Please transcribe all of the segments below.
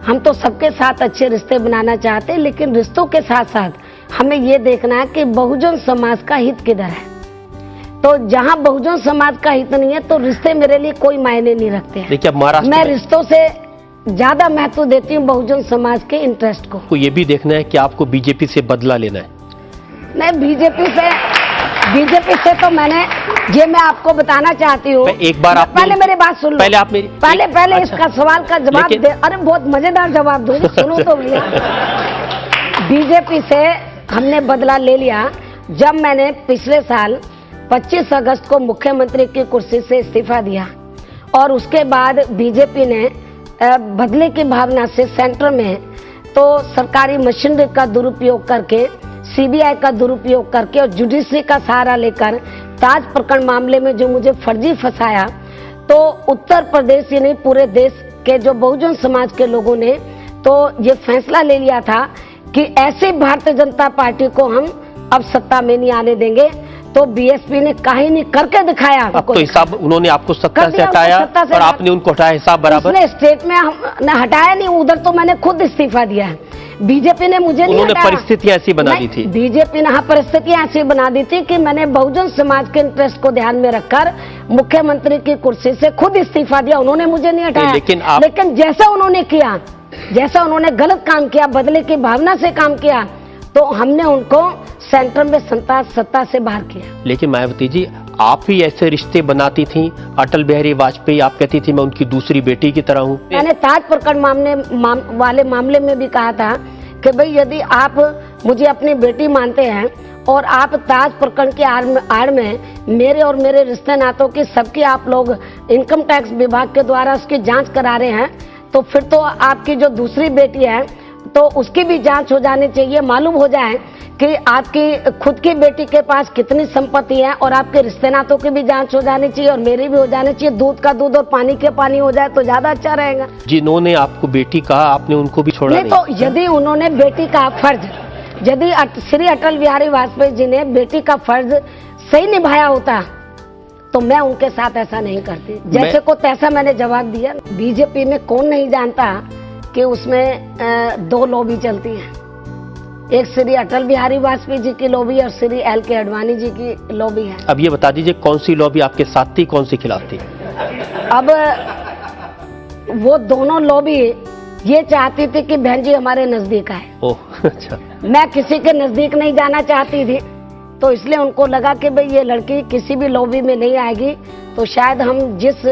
हम तो सबके साथ अच्छे रिश्ते बनाना चाहते हैं, लेकिन रिश्तों के साथ साथ हमें ये देखना है कि बहुजन समाज का हित किधर है। तो जहां बहुजन समाज का हित नहीं है तो रिश्ते मेरे लिए कोई मायने नहीं रखते हैं। देखिए, महाराष्ट्र मैं रिश्तों से ज्यादा महत्व देती हूँ बहुजन समाज के इंटरेस्ट को। ये भी देखना है कि आपको बीजेपी से बदला लेना है। नहीं, बीजेपी से तो मैं आपको बताना चाहती हूँ। एक बार आप पहले मेरी बात सुन लो। पहले आप मेरी पहले अच्छा, इसका सवाल का जवाब दे। अरे बहुत मजेदार जवाब दूंगी, सुनो तो भैया। बीजेपी से हमने बदला ले लिया जब मैंने पिछले साल 25 अगस्त को मुख्यमंत्री की कुर्सी से इस्तीफा दिया और उसके बाद बीजेपी ने बदले की भावना से सेंटर में तो सरकारी मशीनरी का दुरुपयोग करके, सीबीआई का दुरुपयोग करके और जुडिशरी का सहारा लेकर ताज प्रकरण मामले में जो मुझे फर्जी फंसाया, तो उत्तर प्रदेश ही नहीं पूरे देश के जो बहुजन समाज के लोगों ने तो ये फैसला ले लिया था कि ऐसे भारतीय जनता पार्टी को हम अब सत्ता में नहीं आने देंगे। तो बीएसपी ने कहीं नहीं करके दिखाया। अब तो हिसाब उन्होंने आपको सत्ता से हटाया और आपने उनको हटाया हिसाब बराबर। स्टेट में हमने हटाया नहीं, उधर तो मैंने खुद इस्तीफा दिया है। बीजेपी ने मुझे नहीं हटाया। परिस्थितियां ऐसी बना दी थी बीजेपी ने। परिस्थितियां ऐसी बना दी थी कि मैंने बहुजन समाज के इंटरेस्ट को ध्यान में रखकर मुख्यमंत्री की कुर्सी से खुद इस्तीफा दिया। उन्होंने मुझे नहीं हटाया। लेकिन जैसा उन्होंने किया, जैसा उन्होंने गलत काम किया, बदले की भावना से काम किया, तो हमने उनको सेंटर में सत्ता से बाहर किया। लेकिन मायावती जी, आप ही ऐसे रिश्ते बनाती थी। अटल बिहारी वाजपेयी, आप कहती थी मैं उनकी दूसरी बेटी की तरह हूँ। मैंने ताज प्रकरण वाले मामले में भी कहा था कि भाई यदि आप मुझे अपनी बेटी मानते हैं और आप ताज प्रकरण के आड़ में मेरे और मेरे रिश्ते नातों की सबकी आप लोग इनकम टैक्स विभाग के द्वारा उसकी जांच करा रहे हैं, तो फिर तो आपकी जो दूसरी बेटी है तो उसकी भी जांच हो जानी चाहिए। मालूम हो जाए कि आपकी खुद की बेटी के पास कितनी संपत्ति है और आपके रिश्ते नातों की भी जांच हो जानी चाहिए और मेरी भी हो जानी चाहिए। दूध का दूध और पानी के पानी हो जाए तो ज्यादा अच्छा रहेगा। जिन्होंने आपको बेटी कहा, आपने उनको भी छोड़ा नहीं? तो यदि उन्होंने बेटी का फर्ज, यदि श्री अटल बिहारी वाजपेयी जी ने बेटी का फर्ज सही निभाया होता तो मैं उनके साथ ऐसा नहीं करती। जैसे को तैसा मैंने जवाब दिया। बीजेपी में कौन नहीं जानता कि उसमें दो लॉबी चलती हैं, एक श्री अटल बिहारी वाजपेयी जी की लॉबी और श्री एल.के. आडवाणी जी की लॉबी है। अब ये बता दीजिए कौन सी लॉबी आपके साथ थी, कौन सी खिलाफ थी? अब वो दोनों लॉबी ये चाहती थी कि बहन जी हमारे नजदीक आए। ओह, अच्छा। मैं किसी के नजदीक नहीं जाना चाहती थी, तो इसलिए उनको लगा कि भाई ये लड़की किसी भी लॉबी में नहीं आएगी, तो शायद हम जिस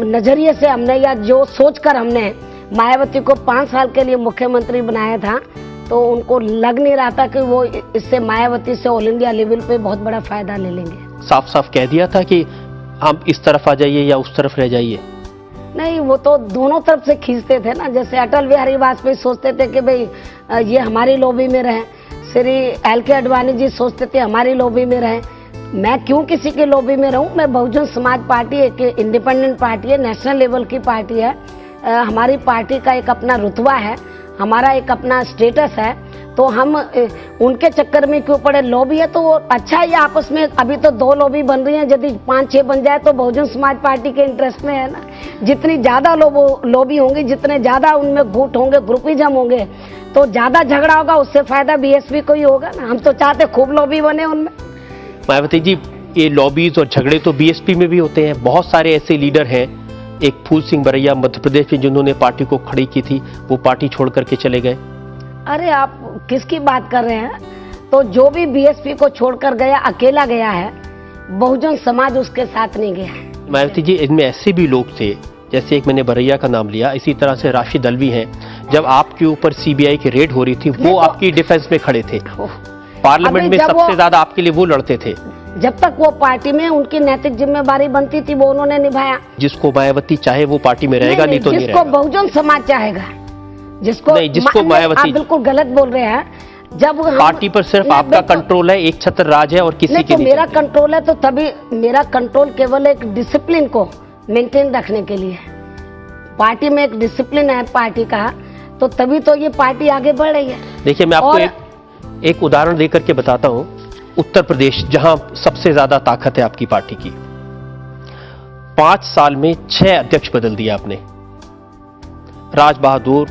नजरिए से हमने या जो सोचकर हमने मायावती को 5 साल के लिए मुख्यमंत्री बनाया था, तो उनको लग नहीं रहा था कि वो इससे मायावती से ऑल इंडिया लेवल पे बहुत बड़ा फायदा ले लेंगे। साफ साफ कह दिया था कि हम इस तरफ आ जाइए या उस तरफ रह जाइए। नहीं, वो तो दोनों तरफ से खींचते थे ना। जैसे अटल बिहारी वाजपेयी सोचते थे कि भाई ये हमारी लॉबी में रहे, श्री एल.के. आडवाणी जी सोचते थे हमारी लॉबी में रहे। मैं क्यों किसी की लॉबी में रहूं? मैं बहुजन समाज पार्टी एक इंडिपेंडेंट पार्टी है, नेशनल लेवल की पार्टी है। हमारी पार्टी का एक अपना रुतबा है, हमारा एक अपना स्टेटस है, तो हम उनके चक्कर में क्यों पड़े? लॉबी है तो अच्छा है, आपस में अभी तो 2 लॉबी बन रही हैं, यदि 5-6 बन जाए तो बहुजन समाज पार्टी के इंटरेस्ट में है ना। जितनी ज्यादा लॉबी होंगी, जितने ज्यादा उनमें गुट होंगे, ग्रुपिज्म होंगे, तो ज्यादा झगड़ा होगा, उससे फायदा बीएसपी को ही होगा ना। हम तो चाहते खूब लॉबी बने उनमें। मायावती जी, ये लॉबीज और झगड़े तो बीएसपी में भी होते हैं। बहुत सारे ऐसे लीडर हैं, एक फूल सिंह बरैया मध्य प्रदेश में जिन्होंने पार्टी को खड़ी की थी, वो पार्टी छोड़ करके चले गए। अरे आप किसकी बात कर रहे हैं? तो जो भी बीएसपी को छोड़कर गया अकेला गया है, बहुजन समाज उसके साथ नहीं गया है। मायावती जी, इनमें ऐसे भी लोग थे, जैसे एक मैंने बरैया का नाम लिया, इसी तरह से राशिद अल्वी हैं। जब आपके ऊपर सीबीआई की रेड हो रही थी, वो आपकी डिफेंस में खड़े थे। पार्लियामेंट में सबसे ज्यादा आपके लिए वो लड़ते थे। जब तक वो पार्टी में उनकी नैतिक जिम्मेदारी बनती थी, वो उन्होंने निभाया। जिसको मायावती चाहे वो पार्टी में रहेगा, नहीं तो नहीं रहेगा। जिसको बहुजन समाज चाहेगा, जिसको मायावती, आप बिल्कुल गलत बोल रहे हैं। जब पार्टी पर सिर्फ आपका कंट्रोल है, एक छत्र राज है और किसी की नहीं। मेरा कंट्रोल है तो तभी, मेरा कंट्रोल केवल एक डिसिप्लिन को मेंटेन रखने के लिए है। पार्टी में एक डिसिप्लिन है पार्टी का, तो तभी तो ये पार्टी आगे बढ़ रही है। देखिए, मैं आपको एक उदाहरण देकर के बताता हूं। उत्तर प्रदेश, जहां सबसे ज्यादा ताकत है आपकी पार्टी की, 5 साल में 6 अध्यक्ष बदल दिया आपने। राज बहादुर,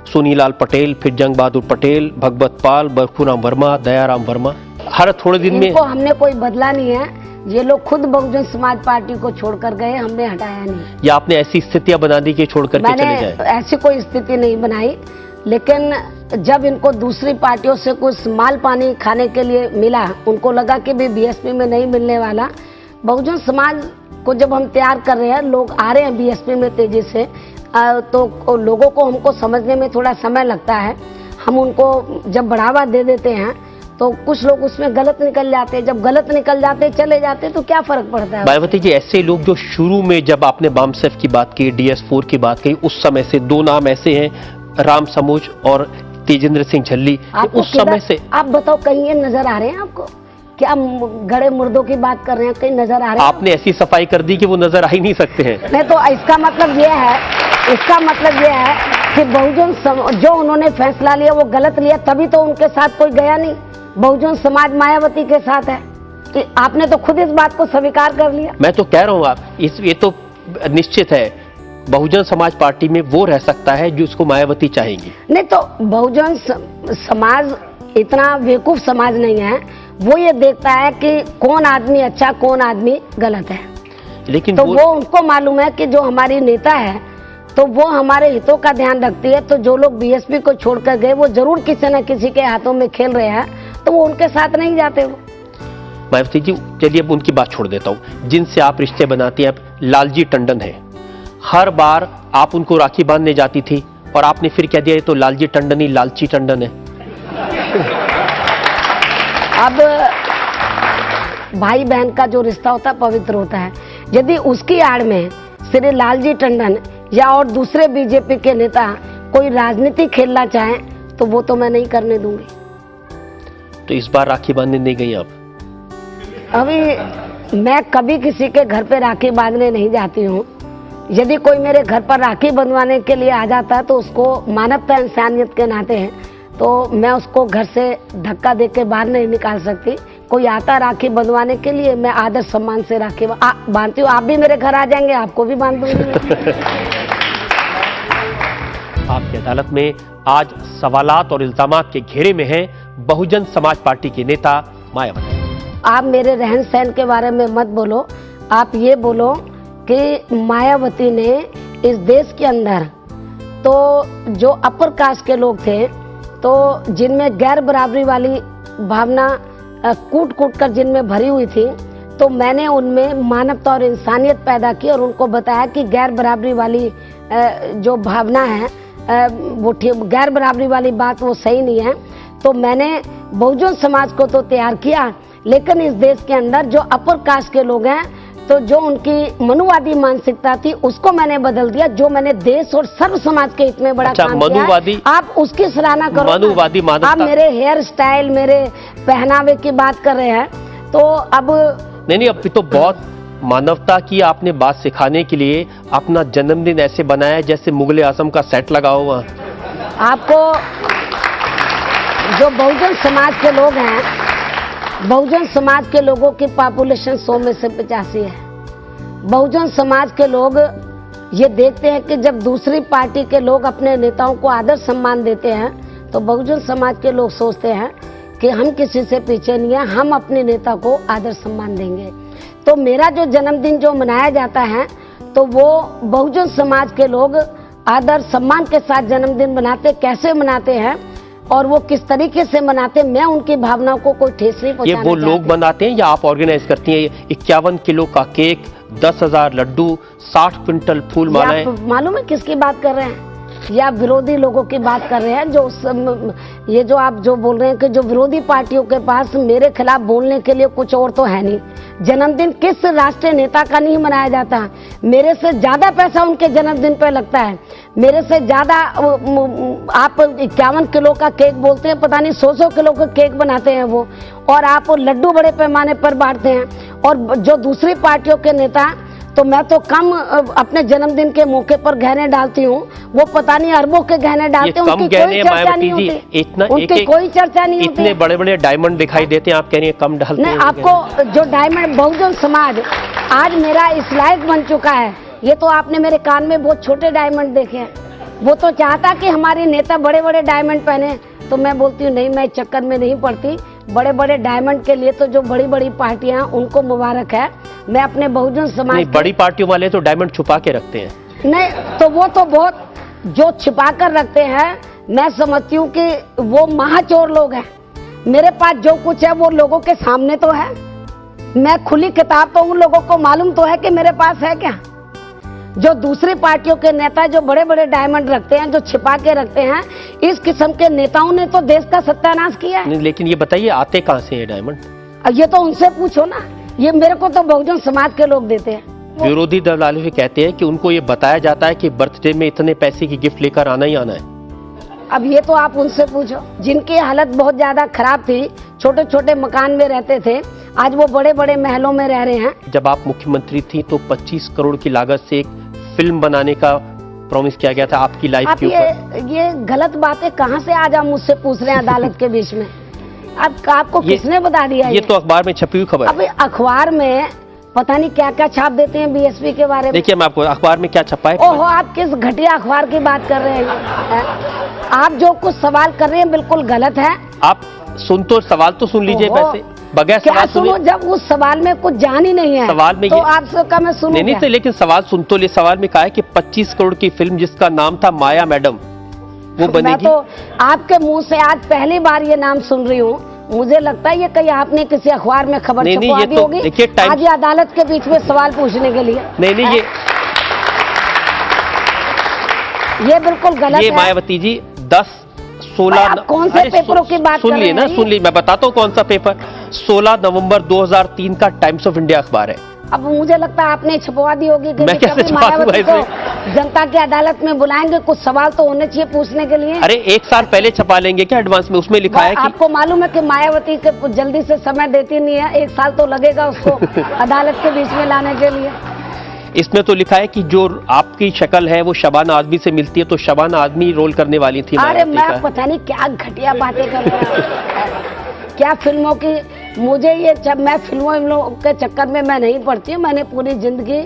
सुनीलाल पटेल, फिर जंग बहादुर पटेल, भगवत पाल, बरखूराम वर्मा, दयाराम वर्मा, हर थोड़े दिन में। इनको हमने कोई बदला नहीं है, ये लोग खुद बहुजन समाज पार्टी को छोड़कर गए, हमने हटाया नहीं। या आपने ऐसी स्थितियां बना दी कि छोड़ करके चले जाए? मैंने ऐसी कोई स्थिति नहीं बनाई, लेकिन जब इनको दूसरी पार्टियों से कुछ माल पानी खाने के लिए मिला, उनको लगा कि भी बीएसपी में नहीं मिलने वाला। बहुजन समाज को जब हम तैयार कर रहे हैं, लोग आ रहे हैं बीएसपी में तेजी से, तो लोगों को हमको समझने में थोड़ा समय लगता है। हम उनको जब बढ़ावा दे देते हैं तो कुछ लोग उसमें गलत निकल जाते हैं, जब गलत निकल जाते चले जाते तो क्या फर्क पड़ता है? मायावती जी, ऐसे लोग जो शुरू में जब आपने बामसेफ की बात की, DS4 की बात की, उस समय से दो नाम ऐसे हैं, राम समूज और तेजेंद्र सिंह झल्ली, उस समय से आप बताओ, कहीं ये नजर आ रहे हैं आपको? क्या गड़े मुर्दों की बात कर रहे हैं, कहीं नजर आ रहे हैं? आपने ऐसी सफाई कर दी कि वो नजर आ ही नहीं सकते हैं। नहीं तो इसका मतलब ये है कि बहुजन जो उन्होंने फैसला लिया वो गलत लिया, तभी तो उनके साथ कोई गया नहीं। बहुजन समाज मायावती के साथ है, कि आपने तो खुद इस बात को स्वीकार कर लिया। मैं तो कह रहा हूँ ये तो निश्चित है, बहुजन समाज पार्टी में वो रह सकता है जो उसको मायावती चाहेंगी। नहीं तो बहुजन समाज इतना बेवकूफ समाज नहीं है, वो ये देखता है कि कौन आदमी अच्छा कौन आदमी गलत है। लेकिन तो वो उनको मालूम है कि जो हमारी नेता है तो वो हमारे हितों का ध्यान रखती है, तो जो लोग बीएसपी को छोड़कर गए वो जरूर किसी न किसी के हाथों में खेल रहे हैं, तो वो उनके साथ नहीं जाते। वो मायावती जी, चलिए अब उनकी बात छोड़ देता हूँ। जिनसे आप रिश्ते बनाती हैं, लालजी टंडन है, हर बार आप उनको राखी बांधने जाती थी और आपने फिर कह दिया ये तो लालजी टंडन ही लालची टंडन है। अब भाई बहन का जो रिश्ता होता है पवित्र होता है, यदि उसकी आड़ में श्री लालजी टंडन या और दूसरे बीजेपी के नेता कोई राजनीति खेलना चाहें तो वो तो मैं नहीं करने दूंगी। तो इस बार राखी बांधने नहीं गई आप? अभी मैं कभी किसी के घर पे राखी बांधने नहीं जाती हूँ। यदि कोई मेरे घर पर राखी बंधवाने के लिए आ जाता है तो उसको मानवता इंसानियत के नाते हैं, तो मैं उसको घर से धक्का दे के बाहर नहीं निकाल सकती। कोई आता राखी बंधवाने के लिए, मैं आदर सम्मान से राखी बांधती हूँ। आप भी मेरे घर आ जाएंगे, आपको भी बांध दूंगी। आपकी अदालत में आज सवालात और इल्जामात के घेरे में हैं बहुजन समाज पार्टी के नेता मायावती। आप मेरे रहन सहन के बारे में मत बोलो, आप ये बोलो कि मायावती ने इस देश के अंदर तो जो अपर कास्ट के लोग थे, तो जिनमें गैर बराबरी वाली भावना कूट कूट कर जिनमें भरी हुई थी, तो मैंने उनमें मानवता और इंसानियत पैदा की और उनको बताया कि गैर बराबरी वाली जो भावना है वो गैर बराबरी वाली बात वो सही नहीं है। तो मैंने बहुजन समाज को तो तैयार किया, लेकिन इस देश के अंदर जो अपर कास्ट के लोग हैं, तो जो उनकी मनुवादी मानसिकता थी उसको मैंने बदल दिया। जो मैंने देश और सर्व समाज के हित में बड़ा काम किया, आप उसकी सराहना करो। मनुवादी मानवता, आप मेरे हेयर स्टाइल, मेरे पहनावे की बात कर रहे हैं, तो अब नहीं, अब तो बहुत मानवता की आपने बात सिखाने के लिए अपना जन्मदिन ऐसे बनाया जैसे मुगले आजम का सेट लगा हुआ। आपको जो बहुजन समाज के लोग हैं, बहुजन समाज के लोगों की पॉपुलेशन 100 में से 85 है। बहुजन समाज के लोग ये देखते हैं कि जब दूसरी पार्टी के लोग अपने नेताओं को आदर सम्मान देते हैं, तो बहुजन समाज के लोग सोचते हैं कि हम किसी से पीछे नहीं है, हम अपने नेता को आदर सम्मान देंगे। तो मेरा जो जन्मदिन जो मनाया जाता है, तो वो बहुजन समाज के लोग आदर सम्मान के साथ जन्मदिन मनाते, कैसे मनाते हैं और वो किस तरीके से मनाते, मैं उनकी भावनाओं को कोई ठेस नहीं पहुंचाना चाहती। ये वो लोग बनाते हैं या आप ऑर्गेनाइज करती हैं? 51 किलो का केक, 10,000 लड्डू, 60 क्विंटल फूल मालाएं। मालूम है किसकी बात कर रहे हैं? या विरोधी लोगों की बात कर रहे हैं? ये जो आप जो बोल रहे हैं कि जो विरोधी पार्टियों के पास मेरे खिलाफ बोलने के लिए कुछ और तो है नहीं। जन्मदिन किस राष्ट्रीय नेता का नहीं मनाया जाता? मेरे से ज्यादा पैसा उनके जन्मदिन पे लगता है, मेरे से ज्यादा। आप 51 किलो का केक बोलते हैं, पता नहीं 100 किलो का केक बनाते हैं वो, और आप लड्डू बड़े पैमाने पर बांटते हैं। और जो दूसरी पार्टियों के नेता, तो मैं तो कम अपने जन्मदिन के मौके पर गहने डालती हूँ, वो पता नहीं अरबों के गहने डालते हैं। उनकी कोई चर्चा नहीं होती, उनकी कोई चर्चा नहीं होती। इतने बड़े बड़े डायमंड दिखाई देते हैं, आप कह रही हैं कम डालते हैं। आपको जो डायमंड, बहुजन समाज आज मेरा इस लायक बन चुका है। ये तो आपने मेरे कान में बहुत छोटे डायमंड देखे हैं, वो तो चाहता कि हमारी नेता बड़े बड़े डायमंड पहने, तो मैं बोलती हूँ नहीं, मैं चक्कर में नहीं पड़ती। बड़े बड़े डायमंड के लिए तो जो बड़ी बड़ी पार्टियां उनको मुबारक है। मैं अपने बहुजन समाज नहीं, बड़ी पार्टियों वाले तो डायमंड छुपा के रखते हैं। नहीं, तो वो तो बहुत जो छिपा कर रखते हैं, मैं समझती हूँ कि वो महाचोर लोग हैं। मेरे पास जो कुछ है वो लोगों के सामने तो है, मैं खुली किताब, तो उन लोगों को मालूम तो है कि मेरे पास है क्या। जो दूसरी पार्टियों के नेता जो बड़े बड़े डायमंड रखते हैं, जो छिपा के रखते हैं, इस किस्म के नेताओं ने तो देश का सत्यानाश किया है। लेकिन ये बताइए आते कहाँ से ये डायमंड? ये तो उनसे पूछो ना, ये मेरे को तो बहुजन समाज के लोग देते हैं। विरोधी दल वाले कहते हैं कि उनको ये बताया जाता है कि बर्थडे में इतने पैसे की गिफ्ट लेकर आना ही आना है। अब ये तो आप उनसे पूछो, जिनकी हालत बहुत ज्यादा खराब थी, छोटे छोटे मकान में रहते थे, आज वो बड़े बड़े महलों में रह रहे हैं। जब आप मुख्यमंत्री थी तो 25 करोड़ की लागत से एक फिल्म बनाने का प्रॉमिस किया गया था आपकी लाइफ के ऊपर। ये गलत बातें कहाँ से आज आप मुझसे पूछ रहे हैं अदालत के बीच में? अब आपको किसने बता दिया? ये तो अखबार में छपी हुई खबर है। अब अखबार में पता नहीं क्या क्या छाप देते हैं बीएसपी के बारे में। देखिए मैं आपको अखबार में क्या छपा है। ओहो, आप किस घटिया अखबार की बात कर रहे हैं? आप जो कुछ सवाल कर रहे हैं बिल्कुल गलत है। आप सवाल तो सुन लीजिए, वैसे बगैर क्या सवाल सुनो, जब उस सवाल में कुछ जान ही नहीं है सवाल में तो आपसे का मैं सुनूं नहीं, क्या? लेकिन सवाल सुन तो ले। सवाल में कहा है कि 25 करोड़ की फिल्म जिसका नाम था माया मैडम, वो बनेगी। मैं तो आपके मुंह से आज पहली बार ये नाम सुन रही हूँ। मुझे लगता है ये कहीं आपने किसी अखबार में खबर छपवा दी होगी। आज ये अदालत के बीच में सवाल पूछने के लिए। नहीं, ये बिल्कुल गलत है। ये मायावती जी 10-16 कौन से पेपरों की बात कर रहे हैं? ना, सुन ली, मैं बताता हूँ कौन सा पेपर। 16 नवंबर 2003 का टाइम्स ऑफ इंडिया अखबार है। अब मुझे लगता है आपने छपवा दी होगी। मैं कैसे मायावती को जनता की अदालत में बुलाएंगे, कुछ सवाल तो होने चाहिए पूछने के लिए। अरे 1 साल पहले छपा लेंगे क्या एडवांस में? उसमें लिखा है कि आपको मालूम है कि मायावती के जल्दी से समय देती नहीं है, 1 साल तो लगेगा उसको अदालत के बीच में लाने के लिए। इसमें तो लिखा है कि जो आपकी शक्ल है वो शबाना आदमी से मिलती है, तो शबाना आदमी रोल करने वाली थी। अरे मैं पता नहीं क्या घटिया बातें कर रहा हूँ। क्या फिल्मों की, मुझे ये, जब मैं फिल्मों के चक्कर में मैं नहीं पड़ती हूँ। मैंने पूरी जिंदगी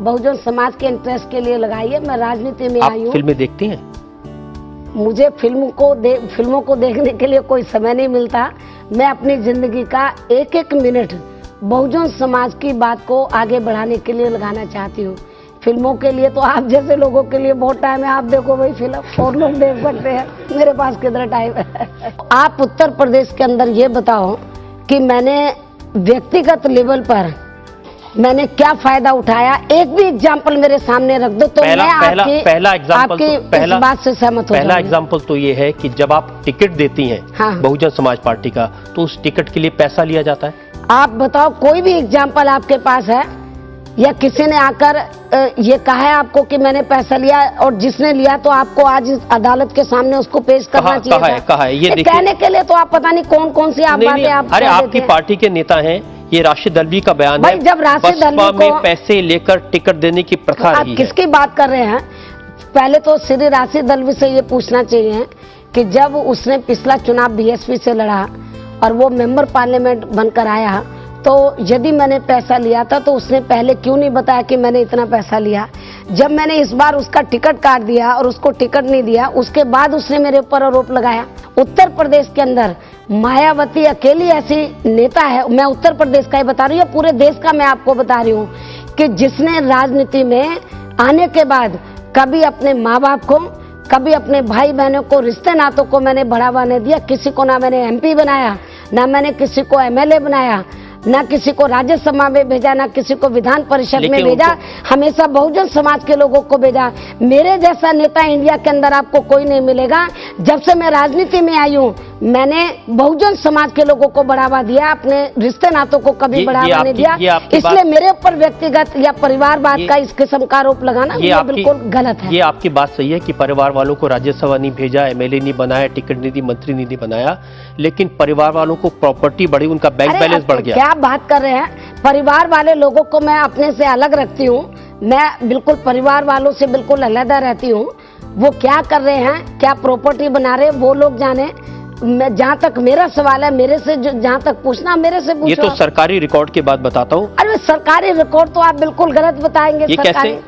बहुजन समाज के इंटरेस्ट के लिए लगाई है। मैं राजनीति में आई हूँ। फिल्में देखती हैं? मुझे फिल्मों को देखने के लिए कोई समय नहीं मिलता। मैं अपनी जिंदगी का एक एक मिनट बहुजन समाज की बात को आगे बढ़ाने के लिए लगाना चाहती हूँ। फिल्मों के लिए तो आप जैसे लोगों के लिए बहुत टाइम है, आप देखो वही फिल्म और लोग देख सकते हैं, मेरे पास कितना टाइम है। आप उत्तर प्रदेश के अंदर ये बताओ कि मैंने व्यक्तिगत लेवल पर मैंने क्या फायदा उठाया, एक भी एग्जाम्पल मेरे सामने रख दो तो मैं आपकी बात से सहमत हो। पहला एग्जाम्पल तो ये है कि जब आप टिकट देती हैं बहुजन समाज पार्टी का, तो उस टिकट के लिए पैसा लिया जाता है। आप बताओ कोई भी एग्जाम्पल आपके पास है या किसी ने आकर ये कहा है आपको कि मैंने पैसा लिया, और जिसने लिया तो आपको आज इस अदालत के सामने उसको पेश करना चाहिए। कहा है ये कहने के लिए तो आप पता नहीं कौन कौन सी आप बातें आप। अरे आपकी पार्टी के नेता हैं, ये राशिद दलवी का बयान है। जब राशिद दलवी में पैसे लेकर टिकट देने की प्रथा रही है। किसकी बात कर रहे हैं? पहले तो श्री राशिद दलवी से ये पूछना चाहिए कि जब उसने पिछला चुनाव बीएसपी से लड़ा और वो मेंबर पार्लियामेंट बनकर आया, तो यदि मैंने पैसा लिया था तो उसने पहले क्यों नहीं बताया कि मैंने इतना पैसा लिया? जब मैंने इस बार उसका टिकट काट दिया और उसको टिकट नहीं दिया, उसके बाद उसने मेरे ऊपर आरोप लगाया। उत्तर प्रदेश के अंदर मायावती अकेली ऐसी नेता है, मैं उत्तर प्रदेश का ही बता रही हूँ, पूरे देश का मैं आपको बता रही हूँ, कि जिसने राजनीति में आने के बाद कभी अपने माँ बाप को, कभी अपने भाई बहनों को, रिश्ते नातों को मैंने बढ़ावा नहीं दिया। किसी को ना मैंने एमपी बनाया, ना मैंने किसी को एमएलए बनाया, ना किसी को राज्यसभा में भेजा, ना किसी को विधान परिषद में भेजा। हमेशा बहुजन समाज के लोगों को भेजा। मेरे जैसा नेता इंडिया के अंदर आपको कोई नहीं मिलेगा। जब से मैं राजनीति में आई हूँ, मैंने बहुजन समाज के लोगों को बढ़ावा दिया, अपने रिश्ते नातों को कभी बढ़ावा नहीं दिया। इसलिए मेरे ऊपर व्यक्तिगत या परिवारवाद का इस किस्म का आरोप लगाना ये बिल्कुल गलत है। ये आपकी बात सही है कि परिवार वालों को राज्यसभा नहीं भेजा, एमएलए नहीं बनाया, टिकट नहीं दी, मंत्री नहीं बनाया, लेकिन परिवार वालों को प्रॉपर्टी बढ़ी, उनका बैंक बैलेंस बढ़ गया। क्या बात कर रहे हैं? परिवार वाले लोगों को मैं अपने से अलग रखती हूँ। मैं बिल्कुल परिवार वालों से बिल्कुल अलग रहती हूँ। वो क्या कर रहे हैं, क्या प्रॉपर्टी बना रहे हैं, वो लोग जाने। मैं, जहाँ तक मेरा सवाल है, मेरे से जहाँ तक पूछना, मेरे से पूछो। ये तो सरकारी रिकॉर्ड की बात बताता हूँ। अरे सरकारी रिकॉर्ड तो आप बिल्कुल गलत बताएंगे। ये कैसे?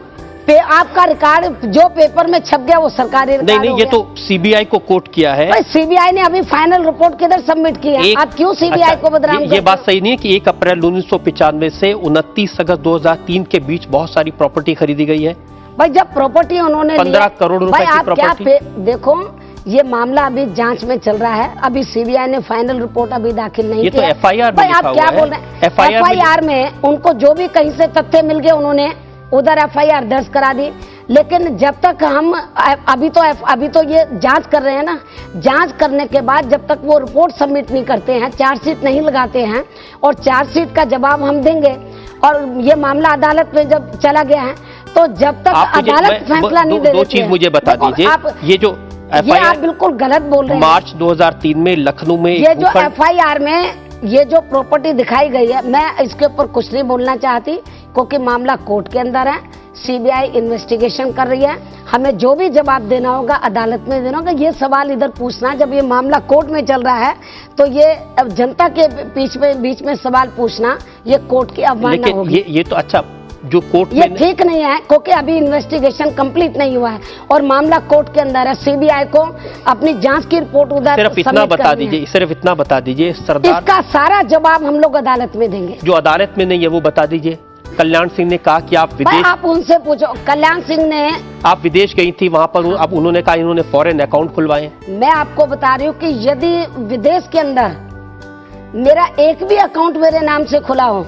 आपका रिकॉर्ड जो पेपर में छप गया वो सरकारी रिकॉर्ड नहीं, ये तो सीबीआई को कोर्ट किया है। सीबीआई ने अभी फाइनल रिपोर्ट किधर सबमिट की है? आप क्यों सीबीआई को बदनाम ये बात सही नहीं है कि 1 अप्रैल 1995 से 29 अगस्त 2003 के बीच बहुत सारी प्रॉपर्टी खरीदी गई है। भाई जब प्रॉपर्टी उन्होंने 15 करोड़ रुपए की प्रॉपर्टी। देखो ये मामला अभी जांच में चल रहा है, अभी सीबीआई ने फाइनल रिपोर्ट अभी दाखिल नहीं किया। ये तो एफआईआर में आप क्या बोल रहे हैं? एफआईआर में उनको जो भी कहीं से तथ्य मिल गए उन्होंने उधर एफआईआर दर्ज करा दी। लेकिन जब तक हम अभी तो ये जांच कर रहे हैं ना, जांच करने के बाद जब तक वो रिपोर्ट सबमिट नहीं करते हैं, चार्जशीट नहीं लगाते हैं और चार्जशीट का जवाब हम देंगे और ये मामला अदालत में जब चला गया है तो जब तक अदालत फैसला नहीं दे दो चीज मुझे बता दीजिए। ये आप बिल्कुल गलत बोल रहे हैं। मार्च 2003 में लखनऊ में ये जो एफआईआर में ये जो प्रॉपर्टी दिखाई गई है, मैं इसके ऊपर कुछ नहीं बोलना चाहती क्योंकि मामला कोर्ट के अंदर है, सीबीआई इन्वेस्टिगेशन कर रही है, हमें जो भी जवाब देना होगा अदालत में देना होगा। ये सवाल इधर पूछना, जब ये मामला कोर्ट में चल रहा है तो ये जनता के बीच में सवाल पूछना ये कोर्ट की अवमानना होगी। ये तो अच्छा जो कोर्ट ये ठीक नहीं है क्योंकि अभी इन्वेस्टिगेशन कंप्लीट नहीं हुआ है और मामला कोर्ट के अंदर है। सीबीआई को अपनी जांच की रिपोर्ट उधर सिर्फ इतना बता दीजिए सरदार, इसका सारा जवाब हम लोग अदालत में देंगे। जो अदालत में नहीं है वो बता दीजिए। कल्याण सिंह ने कहा कि आप विदेश, आप उनसे पूछो। कल्याण सिंह ने, आप विदेश गई थी वहां पर, अब उन्होंने कहा इन्होंने फॉरेन अकाउंट खुलवाए। मैं आपको बता रही हूँ कि यदि विदेश के अंदर मेरा एक भी अकाउंट मेरे नाम से खुला हो,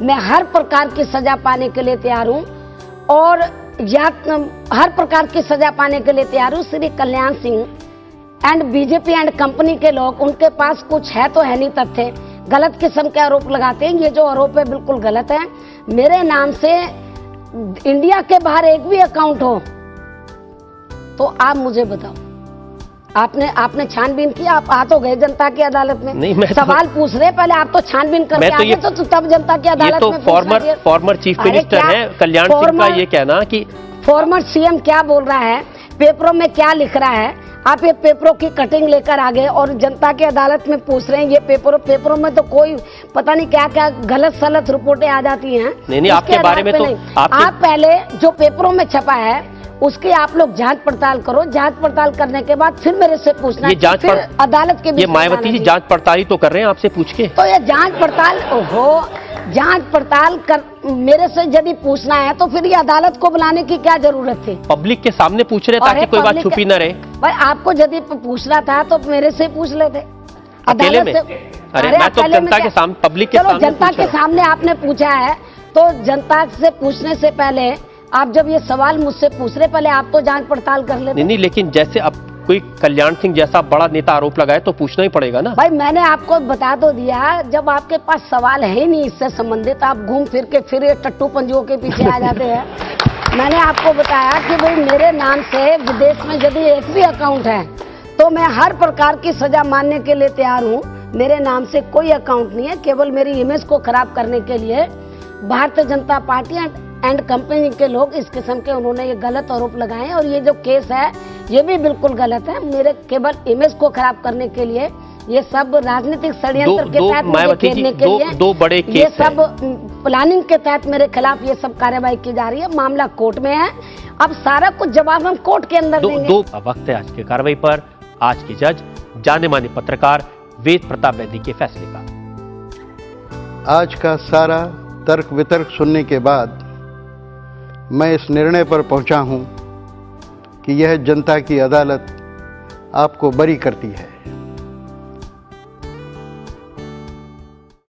मैं हर प्रकार की सजा पाने के लिए तैयार हूं और हर प्रकार की सजा पाने के लिए तैयार हूं। Shri Kalyan Singh and BJP and company के लोग, उनके पास कुछ है तो है नहीं तथ्य, गलत किस्म के आरोप लगाते हैं। ये जो आरोप है बिल्कुल गलत है। मेरे नाम से इंडिया के बाहर एक भी अकाउंट हो तो आप मुझे बताओ। आपने छानबीन की? आप आ तो गए जनता की अदालत में, नहीं, सवाल पूछ रहे, पहले आप तो छानबीन करके आ गए तो तब जनता की अदालत में फॉर्मर चीफ मिनिस्टर है कल्याण सिंह का ये कहना कि फॉर्मर सीएम क्या बोल रहा है, पेपरों में क्या लिख रहा है, आप ये पेपरों की कटिंग लेकर आ गए और जनता की अदालत में पूछ रहे हैं। ये पेपरों में तो कोई पता नहीं क्या क्या गलत सलत रिपोर्टें आ जाती हैं। नहीं, आपके बारे में तो आप पहले जो पेपरों में छपा है उसकी आप लोग जांच पड़ताल करो, जांच पड़ताल करने के बाद फिर मेरे से पूछना। ये जांच अदालत के ये मायावती जी जांच पड़ताल ही तो कर रहे हैं आपसे पूछ के। तो ये जांच पड़ताल कर मेरे से यदि पूछना है तो फिर ये अदालत को बुलाने की क्या जरूरत थी? पब्लिक के सामने पूछ रहे ताकि कोई बात छुपी न रहे। भाई आपको यदि पूछना था तो मेरे से पूछ लेते अकेले में। अरे मैं तो जनता के सामने, पब्लिक के सामने, जनता के सामने आपने पूछा है तो जनता से पूछने से पहले आप जब ये सवाल मुझसे पूछ रहे, पहले आप तो जांच पड़ताल कर लेते। नहीं, लेकिन जैसे अब कोई कल्याण सिंह जैसा बड़ा नेता आरोप लगाए तो पूछना ही पड़ेगा ना। भाई मैंने आपको बता तो दिया, जब आपके पास सवाल है ही नहीं इससे संबंधित, आप घूम फिर के फिर ये टट्टू पंजुओं के पीछे आ जाते हैं। मैंने आपको बताया कि भाई मेरे नाम से विदेश में यदि एक भी अकाउंट है तो मैं हर प्रकार की सजा मानने के लिए तैयार हूँ। मेरे नाम से कोई अकाउंट नहीं है, केवल मेरी इमेज को खराब करने के लिए Bharatiya Janata party and company के लोग इस किस्म के उन्होंने ये गलत आरोप लगाए हैं और ये जो केस है ये भी बिल्कुल गलत है। मेरे केवल इमेज को खराब करने के लिए ये सब राजनीतिक षड्यंत्र के तहत मुझे घेरने के लिए दो बड़े केस ये सब प्लानिंग के तहत मेरे खिलाफ ये सब कार्रवाई की जा रही है। मामला कोर्ट में है, अब सारा कुछ जवाब हम कोर्ट के अंदर देंगे। वक्त है आज की कार्रवाई पर। आज के जज जाने माने पत्रकार वेद प्रताप वैदी के फैसले का। आज का सारा तर्क वितर्क सुनने के बाद मैं इस निर्णय पर पहुंचा हूं कि यह जनता की अदालत आपको बरी करती है।